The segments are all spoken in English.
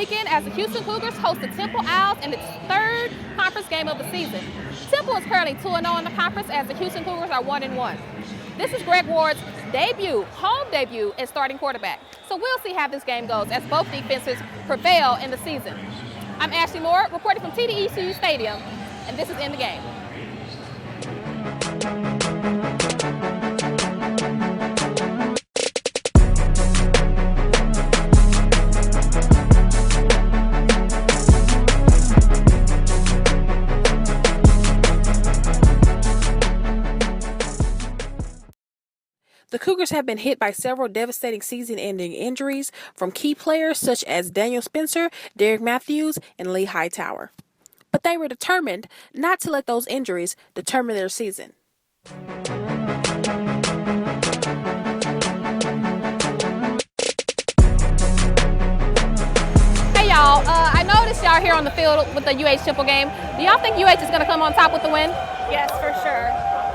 weekend as the Houston Cougars host the Temple Owls in its third conference game of the season. Temple is currently 2-0 in the conference as the Houston Cougars are 1-1. This is Greg Ward's home debut as starting quarterback. So we'll see how this game goes as both defenses prevail in the season. I'm Ashley Moore, reporting from TDECU Stadium, and this is In the Game. The Cougars have been hit by several devastating season-ending injuries from key players such as Daniel Spencer, Derek Matthews, and Lee Hightower. But they were determined not to let those injuries determine their season. Hey y'all, I noticed y'all here on the field with the UH Temple game. Do y'all think UH is going to come on top with the win? Yes, for sure.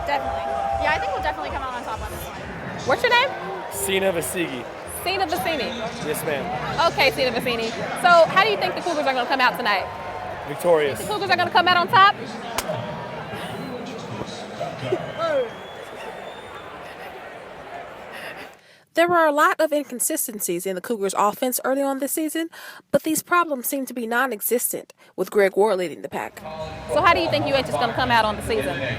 Definitely. Yeah, I think we'll definitely come out on top on this one. What's your name? Sina Vasigi. Sina Vicini. Yes, ma'am. Okay, Sina Vicini. So how do you think the Cougars are going to come out tonight? Victorious. The Cougars are going to come out on top? There were a lot of inconsistencies in the Cougars' offense early on this season, but these problems seem to be non-existent with Greg Ward leading the pack. So how do you think UH is going to come out on the season?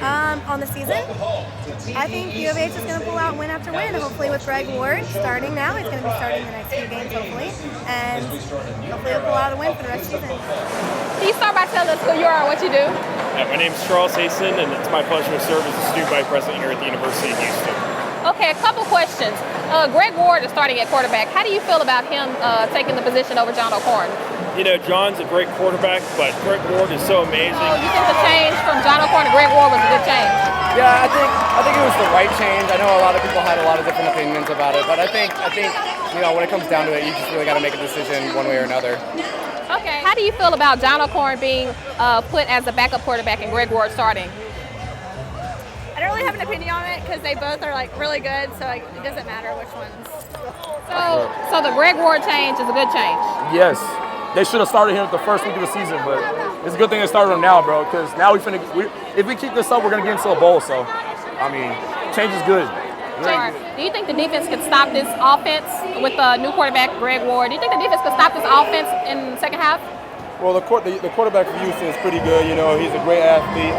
On the season, I think U of H is going to pull out win after win, hopefully with Greg Ward starting now. He's going to be starting the next few games, hopefully, and hopefully he'll pull out a win for the rest of the season. Can you start by telling us who you are and what you do? My name is Charles Hasten, and it's my pleasure to serve as a student vice president here at the University of Houston. Okay, a couple questions. Greg Ward is starting at quarterback. How do you feel about him taking the position over John O'Corn? You know, John's a great quarterback, but Greg Ward is so amazing. Oh, you think the change from John O'Corn to Greg Ward was a good change? Yeah, I think it was the right change. I know a lot of people had a lot of different opinions about it, but I think you know, when it comes down to it, you just really got to make a decision one way or another. Okay. How do you feel about John O'Corn being put as the backup quarterback and Greg Ward starting? I don't really have an opinion on it because they both are like really good, so like, it doesn't matter which ones. So the Greg Ward change is a good change? Yes. They should have started him at the first week of the season, but it's a good thing they started him now, bro, because now if we keep this up, we're going to get into a bowl. So, I mean, change is good. Sure. Do you think the defense could stop this offense with the new quarterback, Greg Ward? Do you think the defense could stop this offense in the second half? Well, the quarterback for Houston is pretty good. You know, he's a great athlete.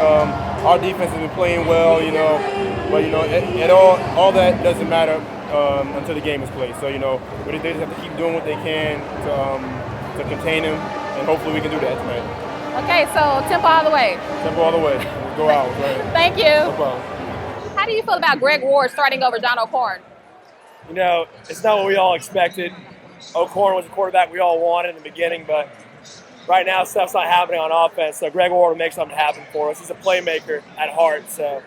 Our defense has been playing well, you know, but, you know, all that doesn't matter until the game is played. So, you know, they just have to keep doing what they can to contain him, and hopefully we can do that tonight. Okay, so Temple all the way. Temple all the way. Go out. Right. Thank you. No problem. How do you feel about Greg Ward starting over John O'Corn? You know, it's not what we all expected. O'Corn was the quarterback we all wanted in the beginning, but right now stuff's not happening on offense, so Greg Ward will make something happen for us. He's a playmaker at heart, so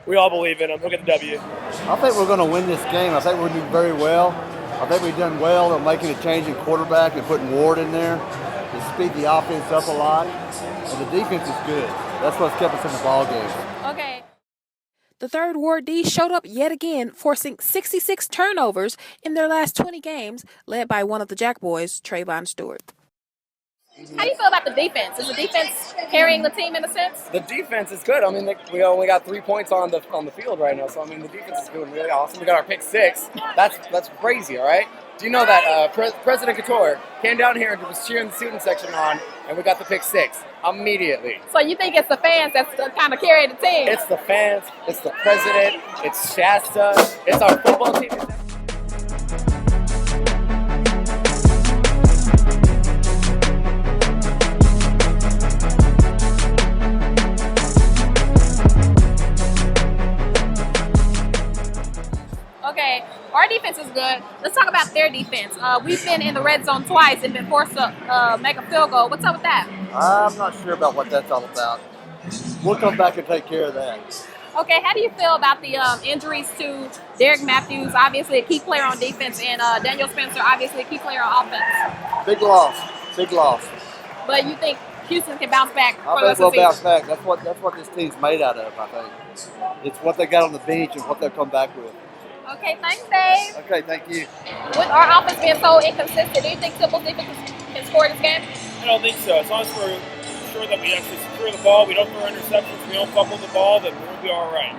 we all believe in him. He'll get the W. I think we're going to win this game. I think we're doing very well. I think we've done well in making a change in quarterback and putting Ward in there to speed the offense up a lot. And the defense is good. That's what's kept us in the ball game. Okay. The third Ward D showed up yet again, forcing 66 turnovers in their last 20 games, led by one of the Jack boys, Trayvon Stewart. How do you feel about the defense? Is the defense carrying the team in a sense? The defense is good. I mean, we only got 3 points on the field right now, so I mean, the defense is doing really awesome. We got our pick 6. That's crazy, all right? Do you know that President Couture came down here and was cheering the student section on, and we got the pick 6 immediately? So you think it's the fans that's kind of carrying the team? It's the fans. It's the president. It's Shasta. It's our football team. Okay, our defense is good. Let's talk about their defense. We've been in the red zone twice and been forced to make a field goal. What's up with that? I'm not sure about what that's all about. We'll come back and take care of that. Okay, how do you feel about the injuries to Derek Matthews, obviously a key player on defense, and Daniel Spencer, obviously a key player on offense? Big loss. Big loss. But you think Houston can bounce back for I the rest think of the we'll season? bounce back. That's what this team's made out of, I think. It's what they got on the bench and what they'll come back with. Okay, thanks, Dave. Okay, thank you. With our offense being so inconsistent, do you think Temple's defense can score this game? I don't think so. As long as we're sure that we actually secure the ball, we don't throw interceptions, we don't fumble the ball, then we'll be all right.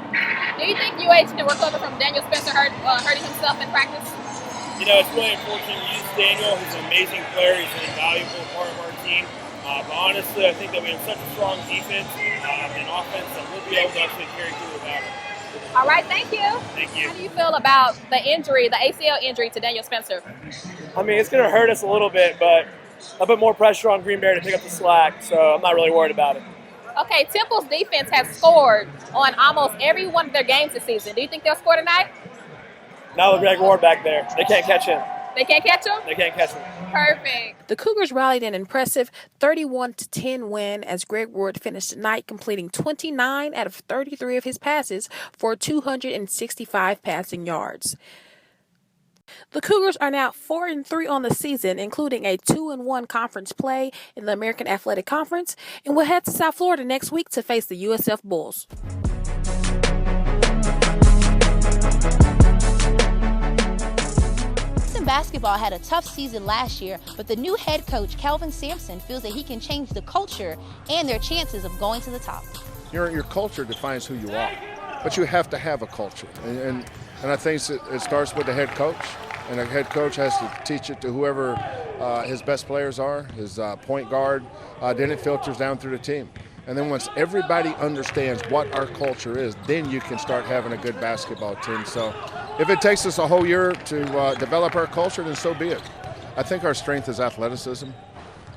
Do you think UH can recover from Daniel Spencer hurting himself in practice? You know, it's really unfortunate to use Daniel. He's an amazing player. He's an invaluable part of our team. But honestly, I think that we have such a strong defense and offense that we'll be able to actually carry through without him. All right, thank you. Thank you. How do you feel about the injury, the ACL injury to Daniel Spencer? I mean, it's going to hurt us a little bit, but I'll put more pressure on Green Bay to pick up the slack, so I'm not really worried about it. Okay, Temple's defense has scored on almost every one of their games this season. Do you think they'll score tonight? Now with Greg Ward back there, they can't catch him. They can't catch him? They can't catch him. Perfect. The Cougars rallied an impressive 31-10 win as Greg Ward finished the night completing 29 out of 33 of his passes for 265 passing yards. The Cougars are now 4-3 on the season, including a 2-1 conference play in the American Athletic Conference, and will head to South Florida next week to face the USF Bulls. Basketball had a tough season last year, but the new head coach, Kelvin Sampson, feels that he can change the culture and their chances of going to the top. Your culture defines who you are, but you have to have a culture. And I think it starts with the head coach, and the head coach has to teach it to whoever his best players are, his point guard, then it filters down through the team. And then once everybody understands what our culture is, then you can start having a good basketball team. So if it takes us a whole year to develop our culture, then so be it. I think our strength is athleticism.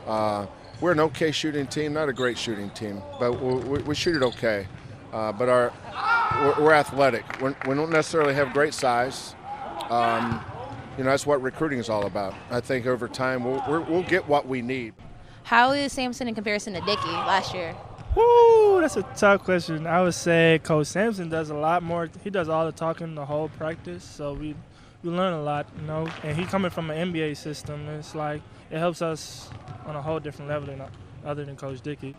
We're an okay shooting team, not a great shooting team, but we shoot it okay. But we're athletic. We don't necessarily have great size. That's what recruiting is all about. I think over time we'll get what we need. How is Sampson in comparison to Dickey last year? Woo, that's a tough question. I would say Coach Sampson does a lot more. He does all the talking the whole practice, so we learn a lot, And he coming from an NBA system, it's like it helps us on a whole different level other than Coach Dickey.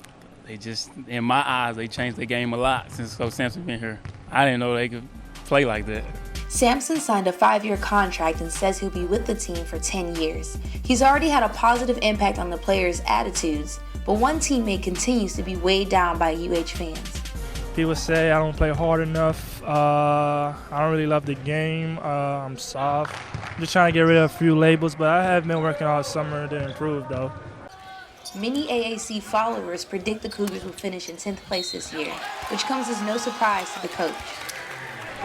They just, in my eyes, they changed the game a lot since Coach Sampson been here. I didn't know they could play like that. Sampson signed a 5-year contract and says he'll be with the team for 10 years. He's already had a positive impact on the players' attitudes, but one teammate continues to be weighed down by UH fans. People say I don't play hard enough. I don't really love the game. I'm soft. I'm just trying to get rid of a few labels, but I have been working all summer to improve, though. Many AAC followers predict the Cougars will finish in 10th place this year, which comes as no surprise to the coach.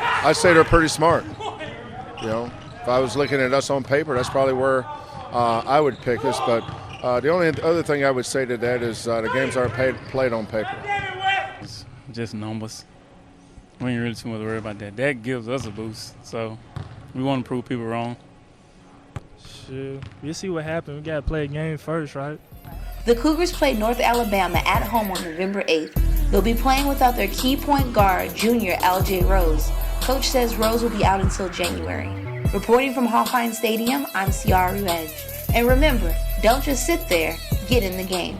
I'd say they're pretty smart. If I was looking at us on paper, that's probably where I would pick us. But the only other thing I would say to that is the games aren't played on paper. It's just numbers. We ain't really too much worried about that. That gives us a boost. So we want to prove people wrong. Sure. We'll see what happens. We got to play a game first, right? The Cougars play North Alabama at home on November 8th. They'll be playing without their key point guard, junior L.J. Rose. Coach says Rose will be out until January. Reporting from Hawkeye Stadium, I'm Ciara. And remember, don't just sit there, get in the game.